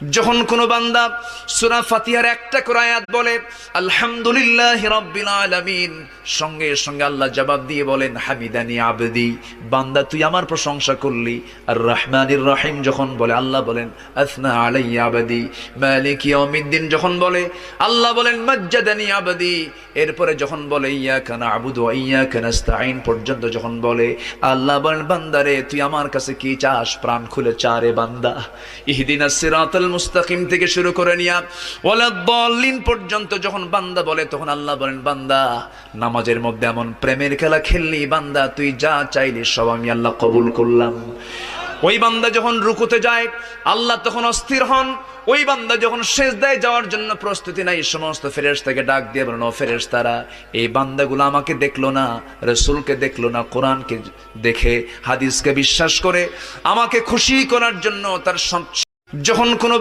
যখন কোন বান্দা সূরা ফাতিহার একটা করে আয়াত বলে আলহামদুলিল্লাহি রাব্বিল আলামিন, সঙ্গে সঙ্গে আল্লাহ জবাব দিয়ে বলেন হামিদানি আবদি, বান্দা তুই আমার প্রশংসা করলি। আর রহমানির রহিম যখন বলে আল্লাহ বলেন আসনা আলাইয়া আবদি। মালিক ইয়াউমিদ্দিন যখন বলে আল্লাহ বলেন মাজ্জাদানি আবদি। এরপরে যখন বলে ইয়াকা না'বুদু ওয়া ইয়াকা নাস্তাঈন পর্যন্ত যখন বলে আল্লাহ বলেন বান্দারে তুই আমার কাছে কি চাস, প্রাণ খুলে চারে বান্দা। ইহদিনাস সিরাতাল মুস্তাকিম থেকে শুরু করে নিয়া ওয়ালাদ-দাল্লিন পর্যন্ত যখন বান্দা বলে তখন আল্লাহ বলেন বান্দা নামাজের মধ্যে এমন প্রেমের খেলা খেললি বান্দা, তুই যা চাইলি সব আমি আল্লাহ কবুল করলাম। ওই বান্দা যখন রুকুতে যায় আল্লাহ তখন অস্থির হন। ওই বান্দা যখন সিজদায় যাওয়ার জন্য প্রস্তুতি নাই, সমস্ত ফেরেশতাকে ডাক দিয়ে বলেন ও ফেরেশতারা, এই বান্দাগুলো আমাকে দেখলো না, রাসূলকে দেখলো না, কোরআনকে দেখে হাদিসকে বিশ্বাস করে আমাকে খুশি করার জন্য তার যখন কোনো